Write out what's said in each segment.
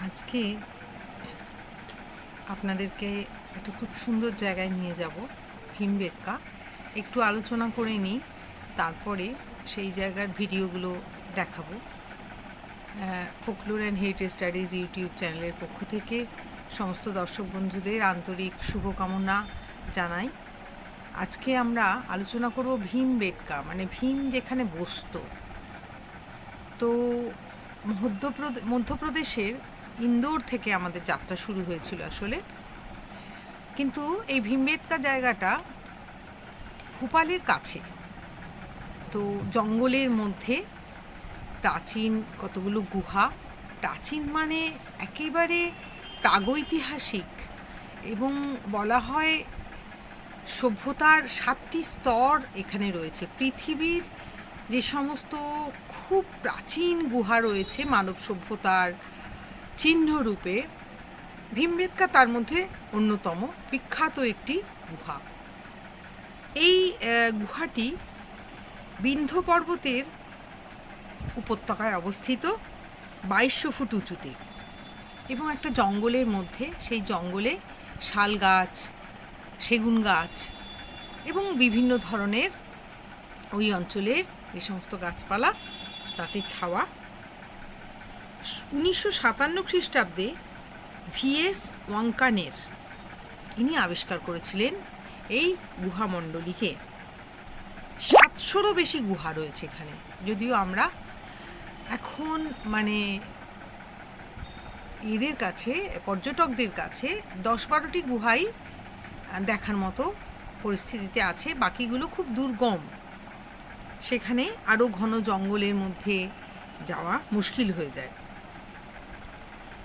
আজকে আপনাদেরকে একটা খুব সুন্দর জায়গায় নিয়ে যাব, ভীমবেটকা। একটু আলোচনা করে নিই, তারপরে সেই জায়গার ভিডিওগুলো দেখাবো। Folklore and heritage studies YouTube চ্যানেলের পক্ষ থেকে সমস্ত দর্শক বন্ধুদের আন্তরিক শুভকামনা জানাই। আজকে আমরা আলোচনা করব ভীমবেটকা, মানে ভীম যেখানে বসতো। তো মধ্যপ্রদেশের ইন্দোর থেকে আমাদের যাত্রা শুরু হয়েছিল আসলে, কিন্তু এই ভীমবেটকা জায়গাটা ভোপালের কাছে। তো জঙ্গলের মধ্যে প্রাচীন কতগুলো গুহা, প্রাচীন মানে একেবারে প্রাগৈতিহাসিক, এবং বলা হয় সভ্যতার 7টি স্তর এখানে রয়েছে। পৃথিবীর যে সমস্ত খুব প্রাচীন গুহা রয়েছে মানব সভ্যতার চিহ্নরূপে, ভীমবেটকা তার মধ্যে অন্যতম বিখ্যাত একটি গুহা। এই গুহাটি বিন্ধ্য পর্বতের উপত্যকায় অবস্থিত, 2200 ফুট উঁচুতে, এবং একটা জঙ্গলের মধ্যে। সেই জঙ্গলে শাল গাছ, সেগুন গাছ এবং বিভিন্ন ধরনের ওই অঞ্চলের যে সমস্ত গাছপালা, তাতে ছাওয়া। 1957 খ্রিস্টাব্দে ভিএস ওয়াঙ্কানের ইনি আবিষ্কার করেছিলেন এই গুহামণ্ডলীকে। 700রও বেশি গুহা রয়েছে এখানে, যদিও আমরা এখন মানে এদের কাছে, পর্যটকদের কাছে 10-12টি গুহাই দেখার মতো পরিস্থিতিতে আছে, বাকিগুলো খুব দুর্গম। সেখানে আরও ঘন জঙ্গলের মধ্যে যাওয়া মুশকিল হয়ে যায়।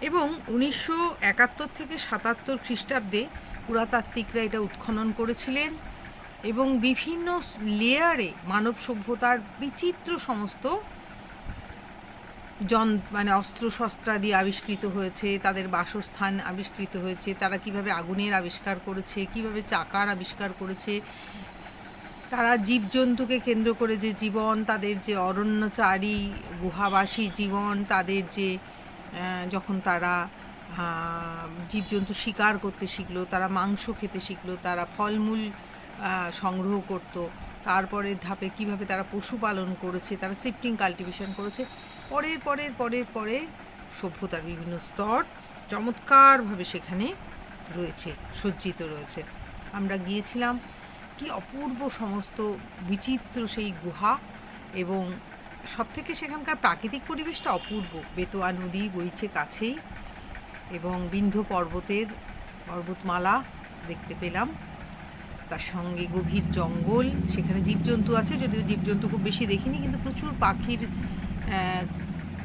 এবং 1971 থেকে 77 খ্রিস্টাব্দে পুরাতাত্ত্বিকরা এটা উৎখনন করেছিলেন, এবং বিভিন্ন লেয়ারে মানব সভ্যতার বিচিত্র সমস্ত মানে অস্ত্রশস্ত্রাদি আবিষ্কৃত হয়েছে, তাদের বাসস্থান আবিষ্কৃত হয়েছে, তারা কিভাবে আগুনের আবিষ্কার করেছে, কিভাবে চাকার আবিষ্কার করেছে, তারা জীবজন্তুকে কেন্দ্র করে যে জীবন, তাদের যে অরণ্যচারী গুহাবাসী জীবন, তাদের যে যখন তারা জীবজন্তু শিকার করতে শিখলো, তারা মাংস খেতে শিখলো, তারা ফলমূল সংগ্রহ করত, তারপরের ধাপে কিভাবে তারা পশুপালন করেছে, তারা শিফটিং কাল্টিভেশন করেছে, পরের সভ্যতার বিভিন্ন স্তর চমৎকারভাবে সেখানে রয়েছে, সজ্জিত রয়েছে। আমরা গিয়েছিলাম, কি অপূর্ব সমস্ত বিচিত্র সেই গুহা, এবং সবথেকে সেখানকার প্রাকৃতিক পরিবেশটা অপূর্ব। বেতোয়া নদী বইছে কাছেই, এবং বিন্ধ্য পর্বতমালা দেখতে পেলাম, তার সঙ্গে গভীর জঙ্গল। সেখানে জীবজন্তু আছে, যদিও জীবজন্তু খুব বেশি দেখিনি, কিন্তু প্রচুর পাখির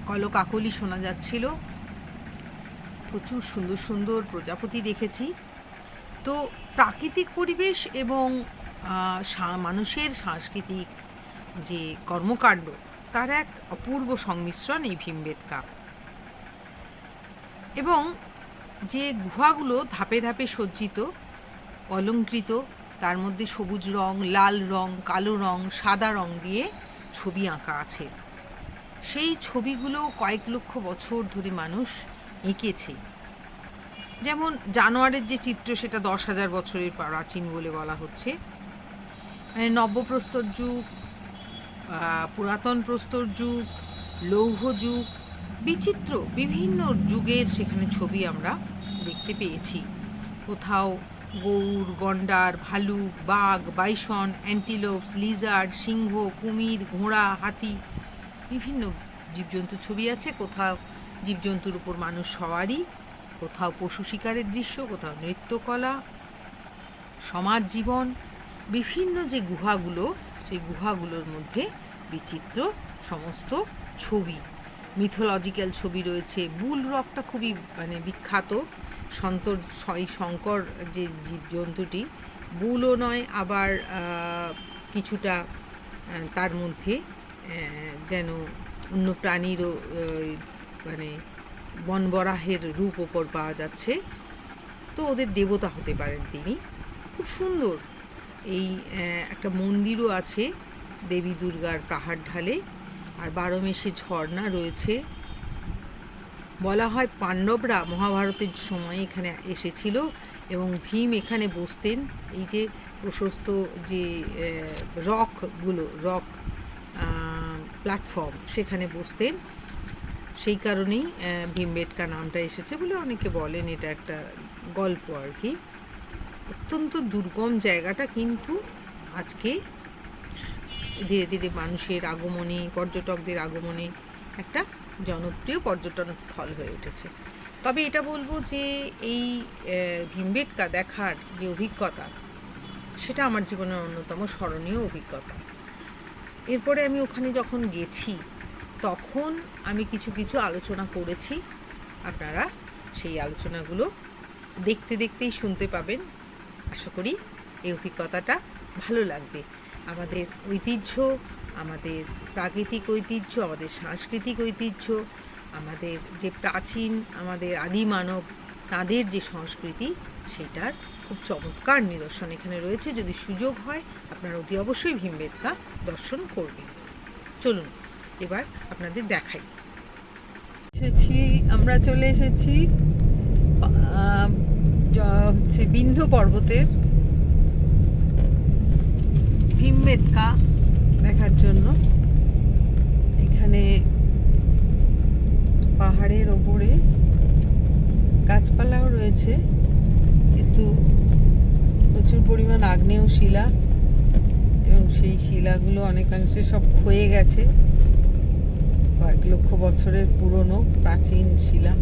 কলকাকলি শোনা যাচ্ছিল। প্রচুর সুন্দর সুন্দর প্রজাপতি দেখেছি। তো প্রাকৃতিক পরিবেশ এবং মানুষের সাংস্কৃতিক যে কর্মকাণ্ড, তার এক অপূর্ব সংমিশ্রণ এই ভীমবেটকা। এবং যে গুহাগুলো ধাপে ধাপে সজ্জিত, অলঙ্কৃত, তার মধ্যে সবুজ রং, লাল রং, কালো রং, সাদা রং দিয়ে ছবি আঁকা আছে। সেই ছবিগুলো কয়েক লক্ষ বছর ধরে মানুষ এঁকেছে। যেমন জানোয়ারের যে চিত্র, সেটা 10,000 বছরের প্রাচীন বলে বলা হচ্ছে। মানে নব্যপ্রস্তর যুগ, পুরাতন প্রস্তর যুগ, লৌহ যুগ, বিচিত্র বিভিন্ন যুগের সেখানে ছবি আমরা দেখতে পেয়েছি। কোথাও গৌর, গন্ডার, ভালুক, বাঘ, বাইসন, অ্যান্টিলোপস, লিজার্ড, সিংহ, কুমির, ঘোড়া, হাতি, বিভিন্ন জীবজন্তুর ছবি আছে। কোথাও জীবজন্তুর উপর মানুষ সওয়ারি, কোথাও পশু শিকারের দৃশ্য, কোথাও নৃত্যকলা, সমাজ জীবন। বিভিন্ন যে গুহাগুলো, সেই গুহাগুলোর মধ্যে বিচিত্র সমস্ত ছবি, মিথোলজিক্যাল ছবি রয়েছে। বুল রকটা খুবই মানে বিখ্যাত। শঙ্কর যে জীবজন্তুটি, বুলও নয়, আবার কিছুটা তার মধ্যে যেন অন্য প্রাণীরও মানে বনবরাহের রূপ ওপর পাওয়া যাচ্ছে। তো ওদের দেবতা হতে পারেন তিনি। খুব সুন্দর। এই একটা মন্দিরও আছে দেবী দুর্গার পাহাড় ঢালে, আর 12 মেশে ঝর্ণা রয়েছে। বলা হয় পাণ্ডবরা মহাভারতের সময় এখানে এসেছিল এবং ভীম এখানে বসতেন। এই যে প্রশস্ত যে রক প্ল্যাটফর্ম, সেখানে বসতেন। সেই কারণেই ভীমবেটকা নামটা এসেছে বলে অনেকে বলেন। এটা একটা গল্প আর কি। অত্যন্ত দুর্গম জায়গাটা, কিন্তু আজকে ধীরে ধীরে মানুষের আগমনে, পর্যটকদের আগমনে একটা জনপ্রিয় পর্যটন স্থল হয়ে উঠেছে। তবে এটা বলবো যে এই ভীমবেটকা দেখার যে অভিজ্ঞতা, সেটা আমার জীবনের অন্যতম স্মরণীয় অভিজ্ঞতা। এরপরে আমি ওখানে যখন গেছি তখন আমি কিছু কিছু আলোচনা করেছি। আপনারা সেই আলোচনাগুলো দেখতে দেখতেই শুনতে পাবেন। আশা করি এই অভিজ্ঞতাটা ভালো লাগবে। আমাদের ঐতিহ্য, আমাদের প্রাকৃতিক ঐতিহ্য, আমাদের সাংস্কৃতিক ঐতিহ্য, আমাদের যে প্রাচীন, আমাদের আদি মানব, তাদের যে সংস্কৃতি, সেটার খুব চমৎকার নিদর্শন এখানে রয়েছে। যদি সুযোগ হয় আপনারা অতি অবশ্যই ভীমবেটকা দর্শন করবেন। চলুন এবার আপনাদের দেখাই। আমরা চলে এসেছি হচ্ছে বিন্ধ্য পর্বতের ভীমবেটকা দেখার জন্য। এখানে পাহাড়ের ওপরে গাছপালাও রয়েছে, কিন্তু প্রচুর পরিমাণ আগ্নেয় শিলা, এবং সেই শিলাগুলো অনেকাংশে সব ক্ষয়ে গেছে। কয়েক লক্ষ বছরের পুরনো প্রাচীন শিলা।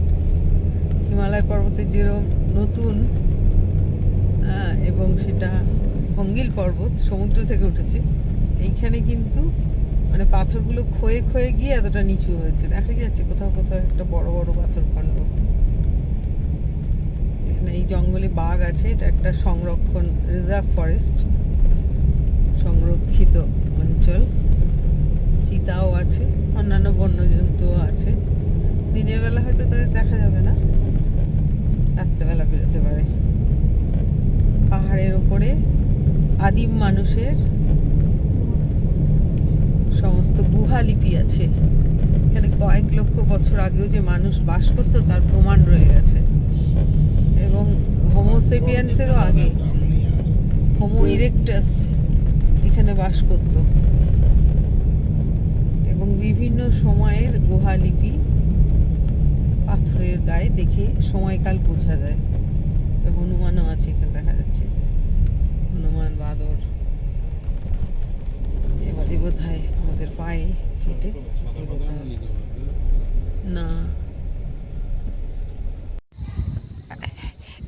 হিমালয় পর্বতের যেরকম নতুন, এবং সেটা ভঙ্গিল পর্বত সমুদ্র থেকে উঠেছে, এইখানে কিন্তু মানে পাথরগুলো ক্ষয়ে ক্ষয়ে গিয়ে এতটা নিচু হয়েছে। দেখা যাচ্ছে কোথাও কোথাও একটা বড় বড় পাথর খণ্ড। এখানে এই জঙ্গলে বাঘ আছে। এটা একটা সংরক্ষণ রিজার্ভ ফরেস্ট, সংরক্ষিত অঞ্চল। চিতাও আছে, অন্যান্য বন্যজন্তুও আছে। দিনের বেলা হয়তো তাদের দেখা যাবে না, রাত্রেবেলা বেরোতে পারে। পাহাড়ের ওপরে আদিম মানুষের সমস্ত গুহালিপি আছে। এখানে কয়েক লক্ষ বছর আগেও যে মানুষ বাস করতো তার প্রমাণ রয়ে গেছে। এবং হোমোসেপিয়ান্সেরও আগে হোমো ইরেক্টাস এখানে বাস করত। এবং বিভিন্ন সময়ের গুহালিপি পাথরের গায়ে দেখে সময়কাল বোঝা যায়। হনুমানও আছে এখানে দেখা যাচ্ছে, হনুমান, বাদর। এবারে বোধহয় আমাদের পায়ে হেঁটে না।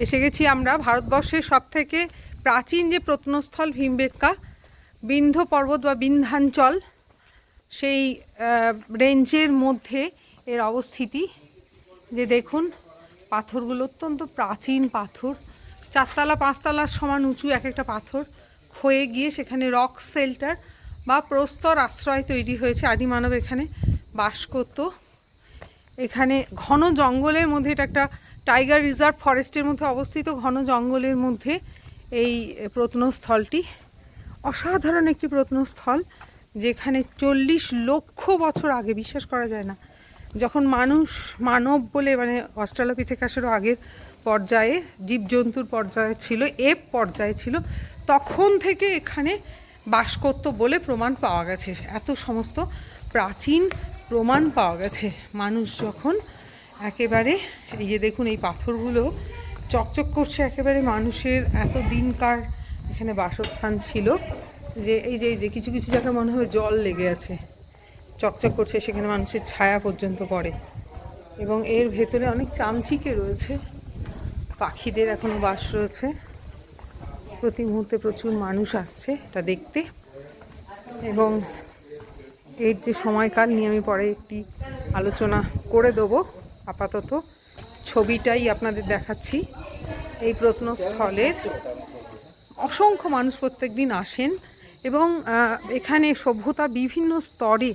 এসে গেছি আমরা ভারতবর্ষের সবথেকে প্রাচীন যে প্রত্নস্থল ভীমবেটকা, বিন্ধ্য পর্বত বা বিন্ধ্যাঞ্চল, সেই রেঞ্জের মধ্যে এর অবস্থিতি। যে দেখুন পাথরগুলো অত্যন্ত প্রাচীন পাথর, 4 তলা 5 তলার সমান উঁচু এক একটা পাথর ক্ষয়ে গিয়ে সেখানে রক শেল্টার বা প্রস্তর আশ্রয় তৈরি হয়েছে। আদি মানব এখানে বাস করত। এখানে ঘন জঙ্গলের মধ্যে, এটা একটা টাইগার রিজার্ভ ফরেস্টের মধ্যে অবস্থিত, ঘন জঙ্গলের মধ্যে এই প্রত্নস্থলটি। অসাধারণ একটি প্রত্নস্থল, যেখানে 40 লক্ষ বছর আগে, বিশ্বাস করা যায় না, যখন মানব বলে মানে অস্ট্রালোপিথেকাসেরও আগের পর্যায়ে, জীবজন্তুর পর্যায়ে ছিল, এপ পর্যায়ে ছিল, তখন থেকে এখানে বাস করত বলে প্রমাণ পাওয়া গেছে। এত সমস্ত প্রাচীন প্রমাণ পাওয়া গেছে। মানুষ যখন একেবারে, এই যে দেখুন এই পাথরগুলো চকচক করছে, একেবারে মানুষের এত দিনকার এখানে বাসস্থান ছিল যে এই যে কিছু কিছু জায়গায় মনে হয় জল লেগে আছে, চকচক করছে, সেখানে মানুষের ছায়া পর্যন্ত পড়ে। এবং এর ভেতরে অনেক চামচিকে রয়েছে, পাখিদের এখনও বাস রয়েছে। প্রতি মুহূর্তে প্রচুর মানুষ আসছে এটা দেখতে। এবং এর যে সময়কাল নিয়ে আমি পরে একটি আলোচনা করে দেবো। আপাতত ছবিটাই আপনাদের দেখাচ্ছি। এই প্রত্নস্থলের অসংখ্য মানুষ প্রত্যেক দিন আসেন, এবং এখানে সভ্যতা বিভিন্ন স্তরে,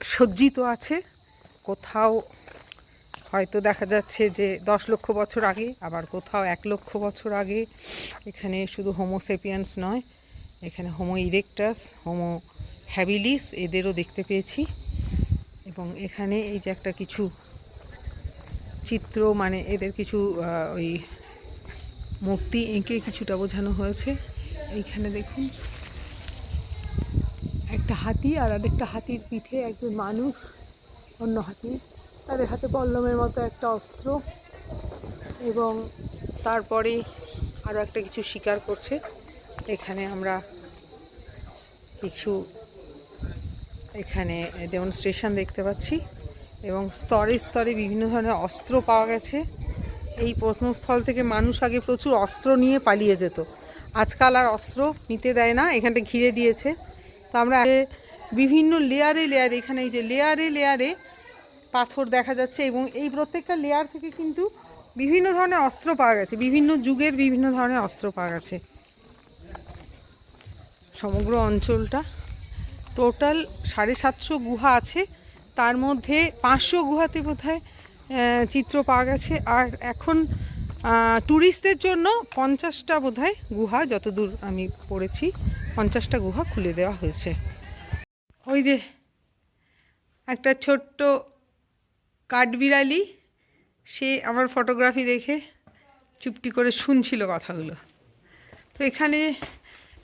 সজ্জিত আছে। কোথাও হয়তো দেখা যাচ্ছে যে 10 লক্ষ বছর আগে, আবার কোথাও 1 লক্ষ বছর আগে। এখানে শুধু হোমোসেপিয়ান্স নয়, এখানে হোমো ইরেক্টাস, হোমো হ্যাবিলিস এদেরও দেখতে পেয়েছি। এবং এখানে এই যে একটা কিছু চিত্র, মানে এদের কিছু ওই মূর্তি এঁকে কিছুটা বোঝানো হয়েছে। এইখানে দেখুন একটা হাতি আর আরেকটা হাতির পিঠে একজন মানুষ, অন্য হাতি, তাদের হাতে বল্লমের মতো একটা অস্ত্র, এবং তারপরে আরও একটা কিছু শিকার করছে। এখানে আমরা কিছু এখানে ডেমনস্ট্রেশন দেখতে পাচ্ছি এবং স্তরে স্তরে বিভিন্ন ধরনের অস্ত্র পাওয়া গেছে। এই প্রত্নস্থল থেকে মানুষ আগে প্রচুর অস্ত্র নিয়ে পালিয়ে যেত, আজকাল আর অস্ত্র নিতে দেয় না, এখানটা ঘিরে দিয়েছে। তো আমরা বিভিন্ন লেয়ারে লেয়ারে, এখানে এই যে লেয়ারে লেয়ারে পাথর দেখা যাচ্ছে এবং এই প্রত্যেকটা লেয়ার থেকে কিন্তু বিভিন্ন ধরনের অস্ত্র পাওয়া গেছে, বিভিন্ন যুগের বিভিন্ন ধরনের অস্ত্র পাওয়া গেছে। সমগ্র অঞ্চলটা টোটাল 750 গুহা আছে, তার মধ্যে 500 গুহাতে বোধহয় চিত্র পাওয়া গেছে। আর এখন ট্যুরিস্টদের জন্য 50টা বোধহয় গুহা, যতদূর আমি পড়েছি 50টা গুহা খুলে দেওয়া হয়েছে। ওই যে একটা ছোট্ট কাঠবিড়ালি, সে আমার ফটোগ্রাফি দেখে চুপটি করে শুনছিল কথাগুলো। তো এখানে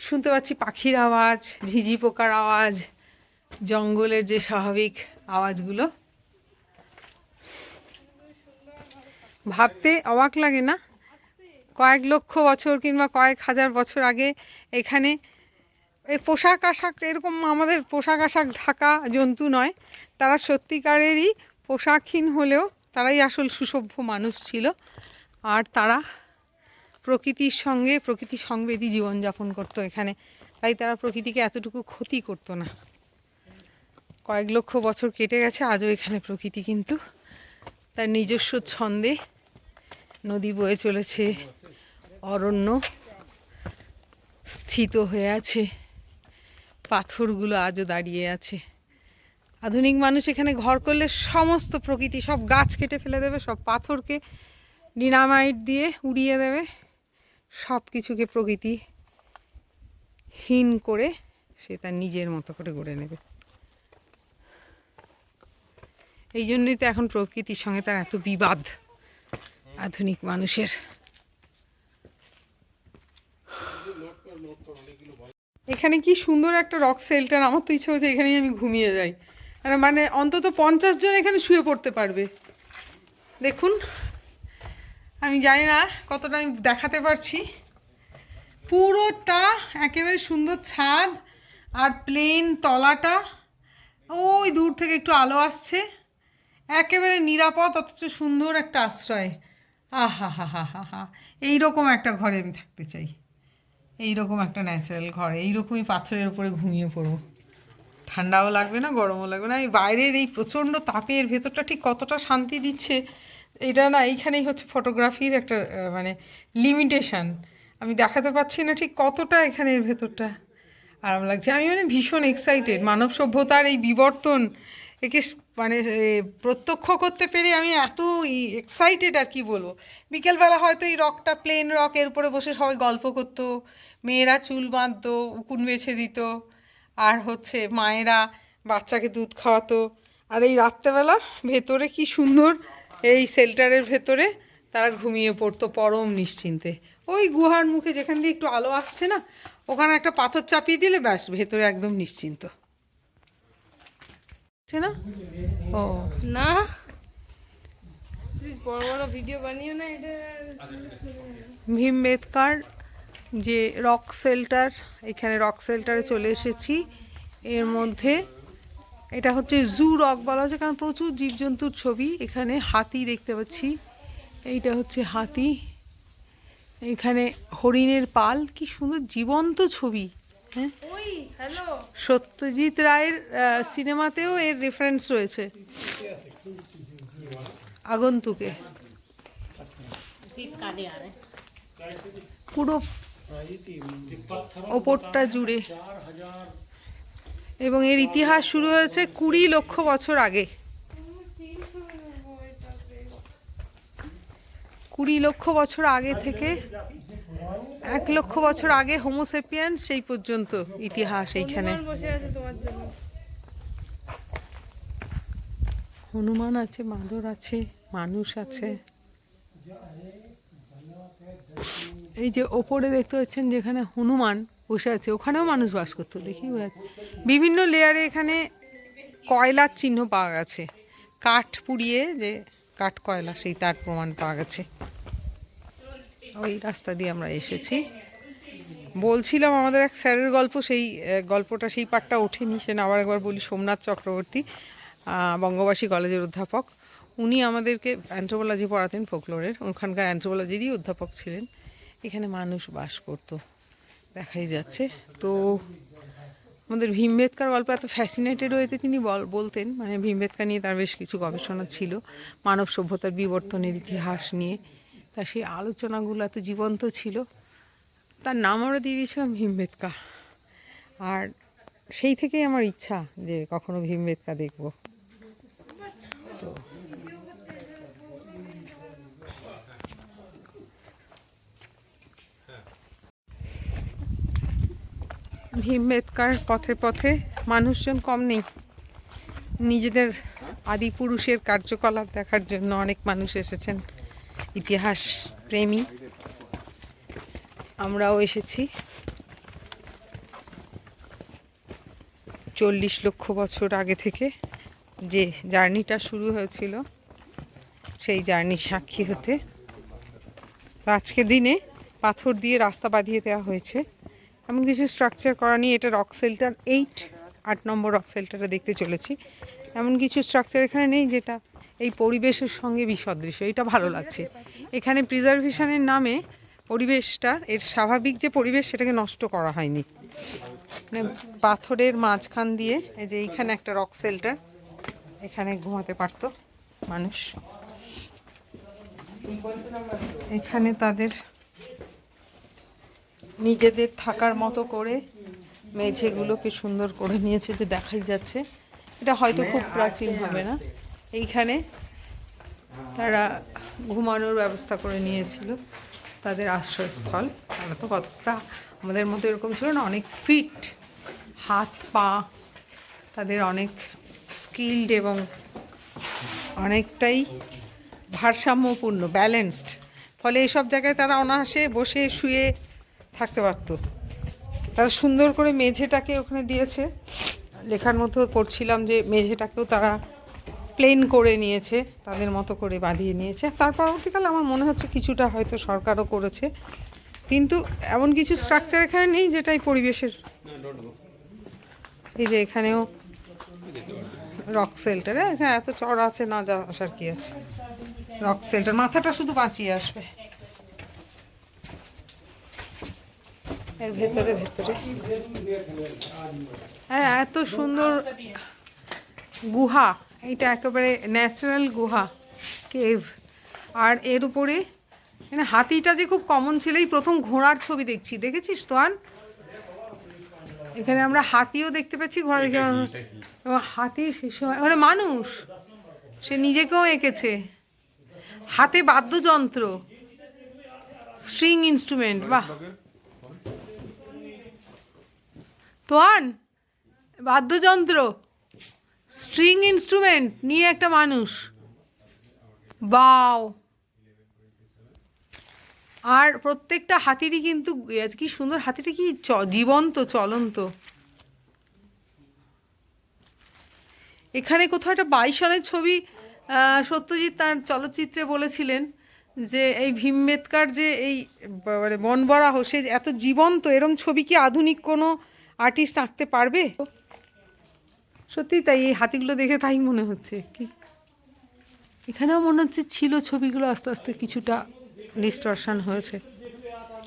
শুনতে পাচ্ছি পাখির আওয়াজ, ঝিঝি পোকার আওয়াজ, জঙ্গলের যে স্বাভাবিক আওয়াজগুলো। ভাবতে অবাক লাগে না, কয়েক লক্ষ বছর কিংবা কয়েক হাজার বছর আগে এখানে এই পোশাক আশাক, এরকম আমাদের পোশাক আশাক ঢাকা জন্তু নয়, তারা সত্যিকারেরই পোশাকহীন হলেও তারাই আসল সুসভ্য মানুষ ছিল। আর তারা প্রকৃতির সঙ্গে, প্রকৃতি সংবেদী জীবনযাপন করতো এখানে, তাই তারা প্রকৃতিকে এতটুকু ক্ষতি করতো না। কয়েক লক্ষ বছর কেটে গেছে, আজও এখানে প্রকৃতি কিন্তু তার নিজস্ব ছন্দে নদী বয়ে চলেছে, অরণ্য স্থিত হয়ে আছে, পাথরগুলো আজও দাঁড়িয়ে আছে। আধুনিক মানুষ এখানে ঘর করলে সমস্ত প্রকৃতি, সব গাছ কেটে ফেলে দেবে, সব পাথরকে ডিনামাইট দিয়ে উড়িয়ে দেবে, সব কিছুকে প্রকৃতিহীন করে সে তার নিজের মতো করে গড়ে নেবে। এই জন্যই তো এখন প্রকৃতির সঙ্গে তার এত বিবাদ আধুনিক মানুষের। এখানে কি সুন্দর একটা রক শেল্টার, আমার তো ইচ্ছে হচ্ছে এখানেই আমি ঘুমিয়ে যাই, মানে অন্তত 50 জন এখানে শুয়ে পড়তে পারবে। দেখুন, আমি জানি না কতটা আমি দেখাতে পারছি, পুরোটা একেবারে সুন্দর ছাদ আর প্লেন তলাটা, ওই দূর থেকে একটু আলো আসছে, একেবারে নিরাপদ অথচ সুন্দর একটা আশ্রয়। আহা হা হা হা হা, এইরকম একটা ঘরে আমি থাকতে চাই, এইরকম একটা ন্যাচারাল ঘরে, এইরকমই পাথরের উপরে ঘুমিয়ে পড়বো, ঠান্ডাও লাগবে না, গরমও লাগবে না। আমি বাইরের এই প্রচণ্ড তাপের ভেতরটা ঠিক কতটা শান্তি দিচ্ছে এটা না, এইখানেই হচ্ছে ফটোগ্রাফির একটা মানে লিমিটেশন, আমি দেখাতে পারছি না ঠিক কতটা এখানে এর ভেতরটা আরাম লাগছে। আমি মানে ভীষণ এক্সাইটেড মানব সভ্যতার এই বিবর্তন, একে মানে প্রত্যক্ষ করতে পেরে আমি এত এক্সাইটেড, আর কি বলবো। বিকেলবেলা হয়তো এই রকটা, প্লেন রক, এর উপরে বসে সবাই গল্প করতো, মেয়েরা চুল বাঁধতো, উকুন বেছে দিত, আর হচ্ছে মায়েরা বাচ্চাকে দুধ খাওয়াতো, আর এই রাত্রেবেলা ভেতরে কি সুন্দর এই শেল্টারের ভেতরে তারা ঘুমিয়ে পড়তো পরম নিশ্চিন্তে। ওই গুহার মুখে যেখান দিয়ে একটু আলো আসছে না, ওখানে একটা পাথর চাপিয়ে দিলে ব্যাস ভেতরে একদম নিশ্চিন্ত না। ও না, প্লিজ বড় বড় ভিডিও বানিও না। এটা ভীমবেদকার যে রক শেল্টার, এখানে রক শেল্টারে চলে এসেছি। এর মধ্যে এটা হচ্ছে জু রক বলা হচ্ছে, কারণ প্রচুর জীবজন্তুর ছবি। এখানে হাতি দেখতে পাচ্ছি, এইটা হচ্ছে হাতি, এখানে হরিণের পাল, কি সুন্দর জীবন্ত ছবি। হ্যাঁ, সত্যজিৎ রায়ের সিনেমাতেও এর রেফারেন্স রয়েছে, আগন্তুকে। পুরো ওপরটা জুড়ে, এবং এর ইতিহাস শুরু হয়েছে 20 লক্ষ বছর আগে। 20 লক্ষ বছর আগে থেকে 1,00,000 বছর আগে হোমোসেপিয়ান সেই পর্যন্ত ইতিহাস এইখানে। হনুমান বসে আছে তোমার জন্য। হনুমান আছে, বাঁদর আছে, মানুষ আছে। এই যে ওপরে দেখতে পাচ্ছেন যেখানে হনুমান বসে আছে, ওখানেও মানুষ বাস করতো, দেখি বিভিন্ন লেয়ারে এখানে কয়লার চিহ্ন পাওয়া গেছে, কাঠ পুড়িয়ে যে কাঠ কয়লা, সেই তার প্রমাণ পাওয়া গেছে। ওই রাস্তা দিয়ে আমরা এসেছি। বলছিলাম আমাদের এক স্যারের গল্প, সেই গল্পটা সেই পার্টটা ওঠেনি, সে আবার একবার বলি। সোমনাথ চক্রবর্তী, বঙ্গবাসী কলেজের অধ্যাপক, উনি আমাদেরকে অ্যানথ্রোপোলজি পড়াতেন, ফোকলোরের, ওখানকার অ্যানথ্রোপোলজিরই অধ্যাপক ছিলেন। এখানে মানুষ বাস করতো, দেখাই যাচ্ছে। তো আমাদের ভীমবেদকার গল্প এত ফ্যাসিনেটেড হয়েছে তিনি বলতেন, মানে ভীমবেদকা নিয়ে তার বেশ কিছু গবেষণা ছিল, মানব সভ্যতার বিবর্তনের ইতিহাস নিয়ে। তা সেই আলোচনাগুলো এত জীবন্ত ছিল, তার নাম আমরা দিয়ে দিয়েছিলাম ভীমবেদকা। আর সেই থেকেই আমার ইচ্ছা যে কখনো ভীমবেদকা দেখব। তো ভীমবেদকার পথে পথে মানুষজন কম নেই। নিজেদের আদি পুরুষের কার্যকলাপ দেখার জন্য অনেক মানুষ এসেছেন, ইতিহাস প্রেমী। আমরাও এসেছি। 40 লক্ষ বছর আগে থেকে যে জার্নিটা শুরু হয়েছিল, সেই জার্নির সাক্ষী হতে। আজকে দিনে পাথর দিয়ে রাস্তা বাঁধিয়ে দেওয়া হয়েছে, এমন কিছু স্ট্রাকচার করা নেই। এটা রক শেল্টার 8 নম্বর রক শেল্টারে দেখতে চলেছি। এমন কিছু স্ট্রাকচার এখানে নেই যেটা এই পরিবেশের সঙ্গে বিসদৃশ্য। এটা ভালো লাগছে। এখানে প্রিজার্ভেশনের নামে পরিবেশটা, এর স্বাভাবিক যে পরিবেশ, সেটাকে নষ্ট করা হয়নি। মানে পাথরের মাঝখান দিয়ে, এই যে এইখানে একটা রক শেল্টার, এখানে ঘুমাতে পারতো মানুষ। এখানে তাদের নিজেদের থাকার মতো করে মেঝেগুলোকে সুন্দর করে নিয়েছে, যে দেখাই যাচ্ছে। এটা হয়তো খুব প্রাচীন হবে না। এইখানে তারা ঘুমানোর ব্যবস্থা করে নিয়েছিল, তাদের আশ্রয়স্থল। তারা তো কতটা আমাদের মতো এরকম ছিল না, অনেক ফিট, হাত পা তাদের অনেক স্কিল্ড এবং অনেকটাই ভারসাম্যপূর্ণ, ব্যালেন্সড। ফলে এইসব জায়গায় তারা অনায়াসে বসে শুয়ে থাকতে পারত। তারা সুন্দর করে মেঝেটাকে ওখানে দিয়েছে। লেখার মতো পড়ছিলাম যে মেঝেটাকেও তারা প্লেন করে নিয়েছে, তাদের মতো করে বাঁধিয়ে নিয়েছে। তার পরবর্তীকালে আমার মনে হচ্ছে কিছুটা হয়তো সরকারও করেছে, কিন্তু এমন কিছু স্ট্রাকচার এখানে নেই যেটা এই পরিবেশের। এই যে এখানেও রক শেল্টারে, এখানে এত চড়া আছে, না যা আসার কি আছে। রক শেল্টার, মাথাটা শুধু বাঁচিয়ে আসবে। এর ভেতরে ভেতরে হ্যাঁ, এত সুন্দর গুহা। এইটা একেবারে ন্যাচারাল গুহা, কেভ। আর এর উপরে মানে হাতিটা যে খুব কমন ছিল। এই প্রথম ঘোড়ার ছবি দেখছি, দেখেছিস তোয়ান? এখানে আমরা হাতিও দেখতে পাচ্ছি, ঘোড়া দেখে, এবং হাতি শেষ মানে মানুষ, সে নিজেকেও এঁকেছে। হাতে বাদ্যযন্ত্র, স্ট্রিং ইনস্ট্রুমেন্ট। বাহ, তোয়ান, বাদ্যযন্ত্র, স্ট্রিং ইনস্ট্রুমেন্ট নিয়ে একটা মানুষ। বাও। আর প্রত্যেকটা হাতিরই কিন্তু কি সুন্দর, হাতিটা কি জীবন্ত, চলন্ত। এখানে কোথাও একটা 22 সালের ছবি, সত্যজিৎ তার চলচ্চিত্রে বলেছিলেন যে এই ভীমবেদকার যে এই মানে বনবরাহ, সে এত জীবন্ত, এরম ছবি কি আধুনিক কোনো আর্টিস্ট আঁকতে পারবে? সত্যি তাই, এই হাতিগুলো দেখে তাই মনে হচ্ছে। কি এখানেও মনে হচ্ছে ছিল ছবিগুলো, আস্তে আস্তে কিছুটা ডিস্টরশন হয়েছে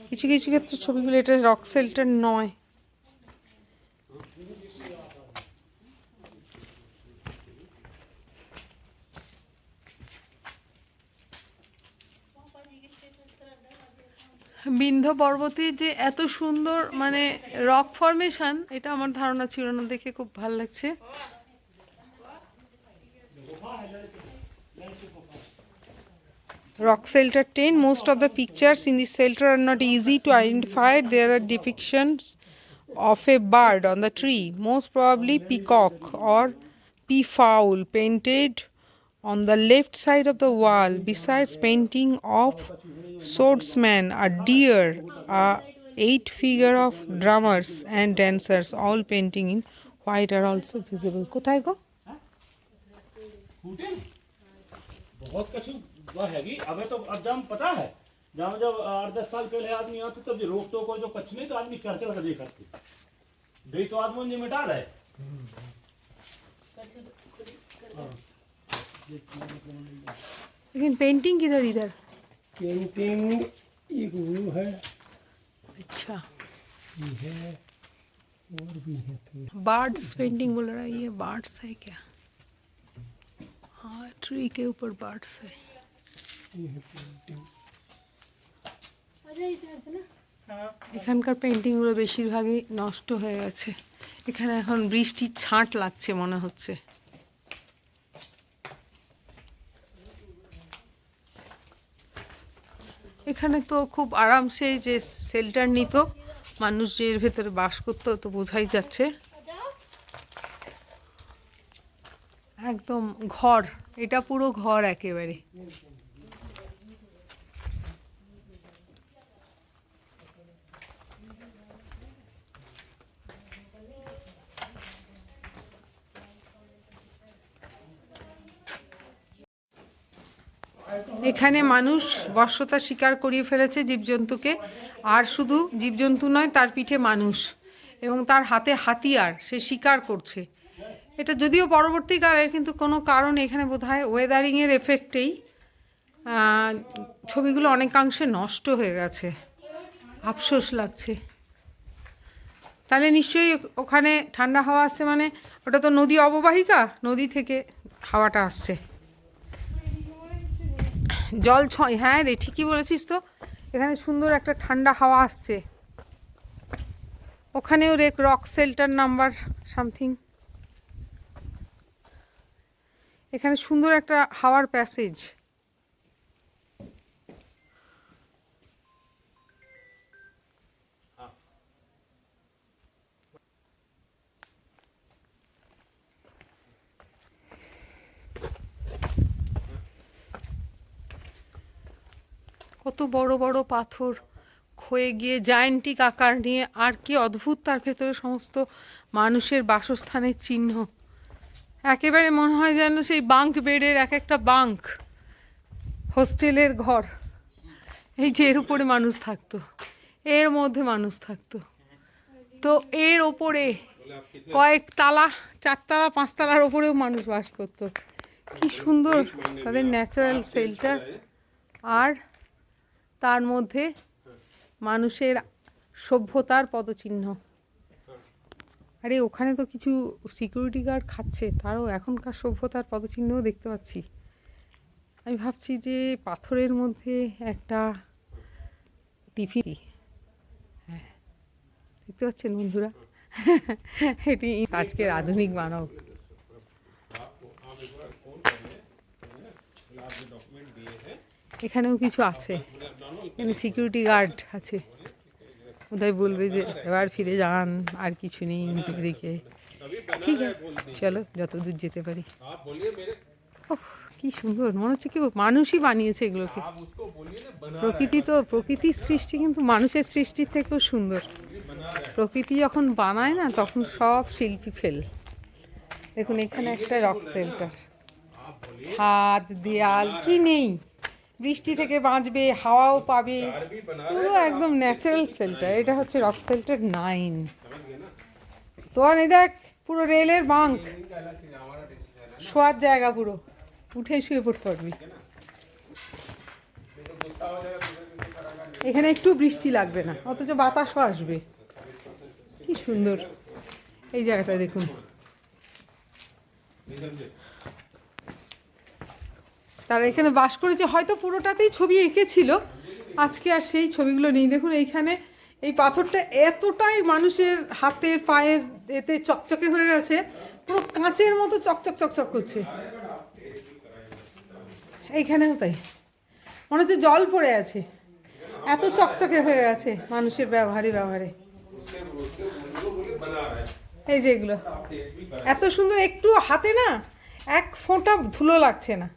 কিছু কিছু ক্ষেত্রে ছবিগুলো। এটা রক শেল্টার নয়। বিন্ধ্য পর্বতে যে এত সুন্দর মানে রক ফরমেশন, এটা আমার ধারণা ছিল না, দেখে খুব ভালো লাগছে। Rock Shelter 10. Most of the pictures in this shelter are not easy to identify. There are depictions of a bird on the tree, most probably peacock or peafowl, painted on the left side of the wall. Besides painting of swordsman, a deer, a 8 figure of drummers and dancers, all painting in white, are also visible. কোথায় গো? बहुत कछु हैगी अबे तो अब जब पता है जब जब 8-10 साल पहले आदमी आते तब जो रोक टोक और जो कछ नहीं तो आदमी चल चल कर देखते दे तो आदमी ने मिटा रहा है। लेकिन पेंटिंग किधर इधर? पेंटिंग एक वो है, अच्छा, ये है और भी है थोड़ी। बर्ड्स पेंटिंग बोल रहा है, ये बर्ड्स है क्या? हाँ, ट्री के ऊपर बर्ड्स है। ये है पेंटिंग। এখানকার পেন্টিংগুলো বেশিরভাগই নষ্ট হয়ে গেছে। এখানে এখন বৃষ্টির ছাঁট লাগছে মনে হচ্ছে। এখানে তো খুব আরামসে যে শেল্টার নিত মানুষ, যে এর ভেতরে বাস করতো, তো বোঝাই যাচ্ছে একদম ঘর, এটা পুরো ঘর একেবারে। এখানে মানুষ বশ্যতা স্বীকার করিয়ে ফেলেছে জীবজন্তুকে, আর শুধু জীবজন্তু নয়, তার পিঠে মানুষ এবং তার হাতে হাতিয়ার, সে শিকার করছে। এটা যদিও পরবর্তীকালের, কিন্তু কোনো কারণে এখানে বোধহয় ওয়েদারিংয়ের এফেক্টেই ছবিগুলো অনেকাংশে নষ্ট হয়ে গেছে। আফসোস লাগছে। তাহলে নিশ্চয়ই ওখানে ঠান্ডা হাওয়া আসছে, মানে ওটা তো নদী অববাহিকা, নদী থেকে হাওয়াটা আসছে। জল ছয়, হ্যাঁ রে, ঠিকই বলেছিস তো। এখানে সুন্দর একটা ঠান্ডা হাওয়া আসছে। ওখানেও রক শেল্টার নাম্বার সামথিং। এখানে সুন্দর একটা হাওয়ার প্যাসেজ। কত বড় বড় পাথর ক্ষয়ে গিয়ে জায়েন্টিক আকার নিয়ে, আর কি অদ্ভুত তার ভেতরে সমস্ত মানুষের বাসস্থানের চিহ্ন। একেবারে মনে হয় যেন সেই বাঙ্ক বেডের এক একটা বাঙ্ক, হোস্টেলের ঘর। এই যে এর উপরে মানুষ থাকতো, এর মধ্যে মানুষ থাকতো, তো এর ওপরে কয়েক তালা, 4 তালা 5 তালার ওপরেও মানুষ বাস করতো। কি সুন্দর তাদের ন্যাচারাল শেল্টার, আর তার মধ্যে মানুষের সভ্যতার পদচিহ্ন। আরে ওখানে তো কিছু সিকিউরিটি গার্ড খাচ্ছে, তারও এখনকার সভ্যতার পদচিহ্নও দেখতে পাচ্ছি। আমি ভাবছি যে পাথরের মধ্যে একটা টিফিন, হ্যাঁ দেখতে পাচ্ছেন বন্ধুরা, এটি আজকের আধুনিক মানব। এখানেও কিছু আছে, এখানে সিকিউরিটি গার্ড আছে, বোধহয় বলবে যে এবার ফিরে যান, আর কিছু নেই এদিকে। ঠিক আছে, চলো যতদূর যেতে পারি। ওহ কি সুন্দর, মনে হচ্ছে কি মানুষই বানিয়েছে এগুলোকে। প্রকৃতি তো, প্রকৃতির সৃষ্টি কিন্তু মানুষের সৃষ্টির থেকেও সুন্দর। প্রকৃতি যখন বানায় না, তখন সব শিল্পী ফেল। দেখুন এখানে একটা রক শেল্টার, ছাদ দেয়াল কি নেই, বৃষ্টি থেকে বাঁচবে, হাওয়াও পাবে, পুরো একদম ন্যাচারাল শেল্টার। এটা হচ্ছে রক শেল্টার 9। তো এই দেখ পুরো রেলের বাঙ্ক, শোয়ার জায়গা, পুরো উঠে শুয়ে পড়তে পারবি। এখানে একটু বৃষ্টি লাগবে না, অথচ বাতাসও আসবে। কি সুন্দর এই জায়গাটা দেখুন। তারা এখানে বাস করেছে, হয়তো পুরোটাতেই ছবি এঁকেছিল, আজকে আর সেই ছবিগুলো নেই। দেখুন এইখানে এই পাথরটা এতটাই মানুষের হাতের পায়ের এতে চকচকে হয়ে গেছে, পুরো কাঁচের মতো চকচক চকচক করছে। এইখানেও তাই, মনে হচ্ছে জল পড়ে আছে, এত চকচকে হয়ে গেছে মানুষের ব্যবহারে। এই যে এগুলো এত সুন্দর, একটু হাতে না এক ফোঁটা ধুলো লাগছে না,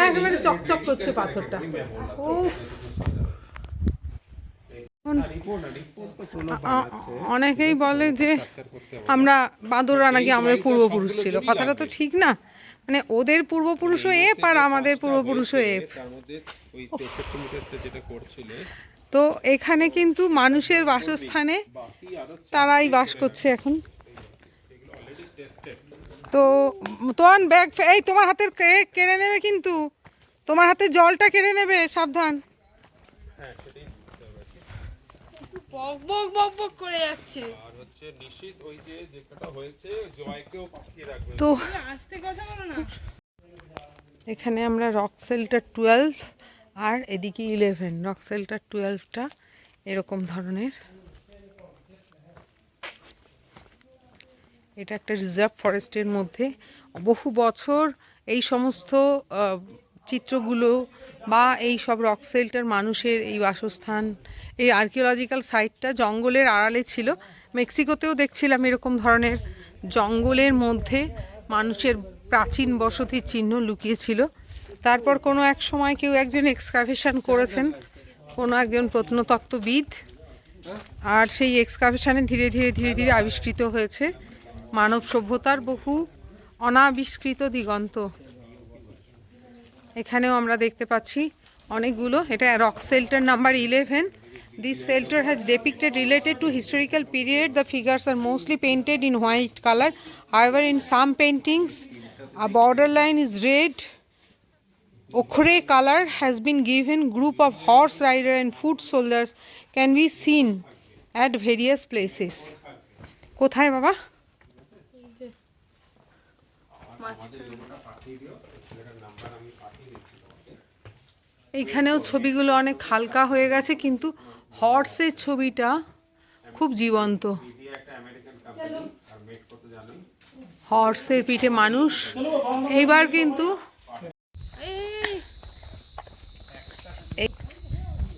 একেবারে চকচক করছে পাথরটা। ও অনেকেই বলে যে আমরা বাঁদররা নাকি আমাদের পূর্বপুরুষ ছিল, কথাটা তো ঠিক না। মানে ওদের পূর্বপুরুষও এপ আর আমাদের পূর্বপুরুষও এপ। তো এখানে কিন্তু মানুষের বাসস্থানে তারাই বাস করছে এখন। তো তোমার ব্যাগ, এই তোমার হাতের কেড়ে নেবে, কিন্তু তোমার হাতে জলটা কেড়ে নেবে, সাবধান। বক বক বক বক করে যাচ্ছে। আর হচ্ছে নিশিত ওই যে যেটা হয়েছে জয়কেও পাঠিয়ে রাখবে। তো আস্তে কথা বলো না। এখানে আমরা রক শেল্টার 12 আর এদিকে 11, রক শেল্টার 12টা এরকম ধরনের। এটা একটা রিজার্ভ ফরেস্টের মধ্যে। বহু বছর এই সমস্ত চিত্রগুলো বা এই সব রক শেল্টার, মানুষের এই বাসস্থান, এই আর্কিওলজিক্যাল সাইটটা জঙ্গলের আড়ালে ছিল। মেক্সিকোতেও দেখছিলাম এরকম ধরনের জঙ্গলের মধ্যে মানুষের প্রাচীন বসতির চিহ্ন লুকিয়েছিল। তারপর কোনো এক সময় কেউ একজন এক্সকাভেশন করেছেন, কোনো একজন প্রত্নতত্ত্ববিদ, আর সেই এক্সকাভেশনে ধীরে ধীরে আবিষ্কৃত হয়েছে মানব সভ্যতার বহু অনাবিষ্কৃত দিগন্ত। এখানেও আমরা দেখতে পাচ্ছি অনেকগুলো। এটা rock shelter number 11. This shelter has depicted related to historical period. The figures are mostly painted in white color. However, in some paintings, a borderline is red. Ochre color has been given. Group of horse rider and foot soldiers can be seen at various places. কোথায় বাবা? এইখানেও ছবিগুলো অনেক হালকা হয়ে গেছে, কিন্তু হর্সের ছবিটা খুব জীবন্ত। হর্সের পিঠে মানুষ। এইবার কিন্তু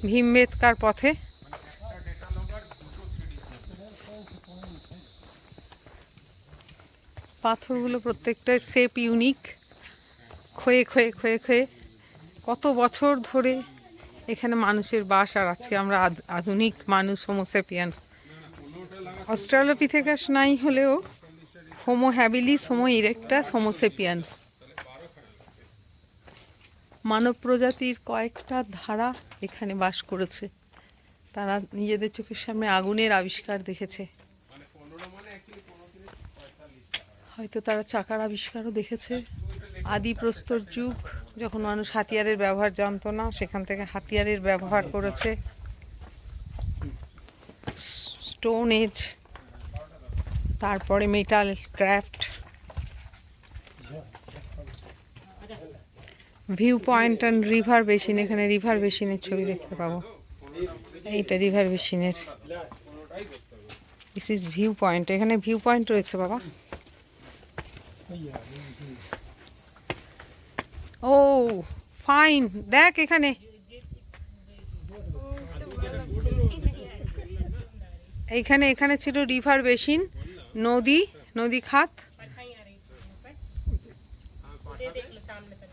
ভীমবেটকার পথে পাথরগুলো প্রত্যেকটা শেপ ইউনিক, ক্ষয়ে কত বছর ধরে এখানে মানুষের বাস। আর আজকে আমরা আধুনিক মানুষ, হোমোসেপিয়ান্স। অস্ট্রালোপিথেকাস নাই হলেও Homo habilis, Homo erectus, Homo sapiens, মানব প্রজাতির কয়েকটা ধারা এখানে বাস করেছে। তারা নিজেদের চোখের সামনে আগুনের আবিষ্কার দেখেছে, হয়তো তারা চাকার আবিষ্কারও দেখেছে। আদি প্রস্তর যুগ, যখন মানুষ হাতিয়ারের ব্যবহার জানতো না, সেখান থেকে হাতিয়ারের ব্যবহার করেছে। স্টোন এজ, তারপরে metal craft. View point and river basin, এখানে রিভার বেসিনের ছবি দেখতে পাবো। এইটা রিভার বেসিনের, দিস ইজ ভিউ পয়েন্ট। এখানে ভিউ পয়েন্ট রয়েছে বাবা। ও ফাইন, দেখ এখানে এখানে ছিল রিভার বেসিন, নদী খাত।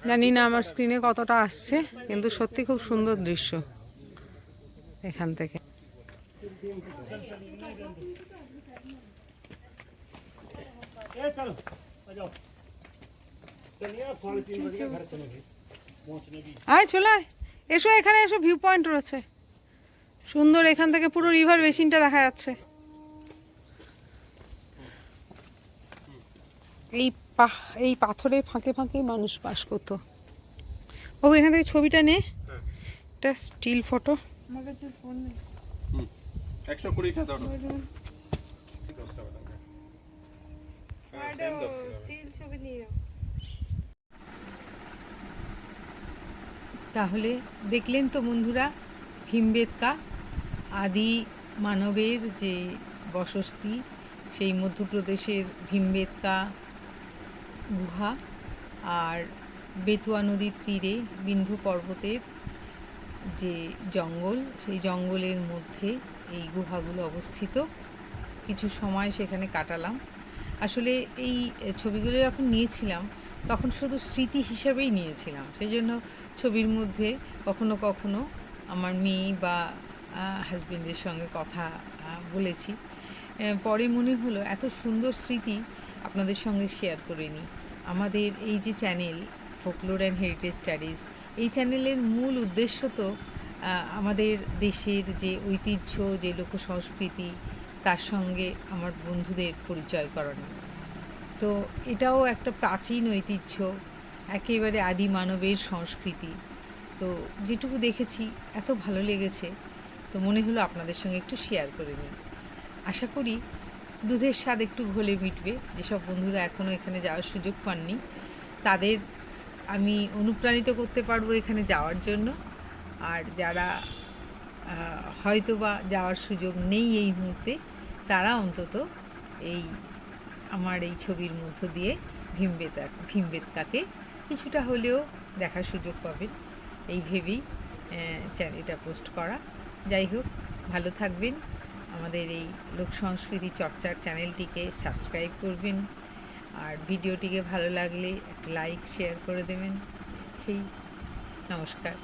জানি না আমার স্ক্রিনে কতটা আসছে, কিন্তু সত্যি খুব সুন্দর দৃশ্য এখান থেকে। আয় চলে আয়, এসো এখানে এসো, ভিউ পয়েন্ট রয়েছে সুন্দর। এখান থেকে পুরো রিভার বেসিনটা দেখা যাচ্ছে। এই পাথরের ফাঁকে মানুষ বাস করতো। ও এখান থেকে ছবিটা নে, এটা স্টিল ফটো। আমার কাছে ফোন নেই। 120 টাকা দাও। স্টিল ছবি নিয়ে তাহলে দেখলেন তো বন্ধুরা, ভীমবেটকা আদি মানবের যে বসতি, সেই মধ্যপ্রদেশের ভীমবেটকা গুহা আর বেতুয়া নদীর তীরে বিন্ধ্য পর্বতের যে জঙ্গল, সেই জঙ্গলের মধ্যে এই গুহাগুলো অবস্থিত। কিছু সময় সেখানে কাটালাম। আসলে এই ছবিগুলো যখন নিয়েছিলাম তখন শুধু স্মৃতি হিসাবেই নিয়েছিলাম, সেই জন্য ছবির মধ্যে কখনো কখনো আমার মেয়ে বা হাজবেন্ডের সঙ্গে কথা বলেছি। পরে মনে হলো এত সুন্দর স্মৃতি আপনাদের সঙ্গে শেয়ার করে নিই। আমাদের এই যে channel folklore and heritage studies, এই চ্যানেলের মূল উদ্দেশ্য তো আমাদের দেশের যে ঐতিহ্য, যে লোকসংস্কৃতি, তার সঙ্গে আমার বন্ধুদের পরিচয় করানো। তো এটাও একটা প্রাচীন ঐতিহ্য, একেবারে আদি মানবের সংস্কৃতি। তো যেটুকু দেখেছি এত ভালো লেগেছে, তো মনে হলো আপনাদের সঙ্গে একটু শেয়ার করে নিই। আশা করি দুধের স্বাদ একটু ঘোলে মিটবে। যেসব বন্ধুরা এখনও এখানে যাওয়ার সুযোগ পাননি তাদের আমি অনুপ্রাণিত করতে পারবো এখানে যাওয়ার জন্য। আর যারা হয়তোবা যাওয়ার সুযোগ নেই এই মুহূর্তে, তারা অন্তত এই আমার এই ছবির মধ্য দিয়ে ভীমবেটকাকে কিছুটা হলেও দেখার সুযোগ পাবেন, এই ভেবেই এটা পোস্ট করা। যাই হোক, ভালো থাকবেন। আমাদের এই লোক সংস্কৃতি চর্চার চ্যানেলটিকে সাবস্ক্রাইব করবেন, আর ভিডিওটিকে ভালো লাগলে একটা লাইক শেয়ার করে দেবেন। নমস্কার।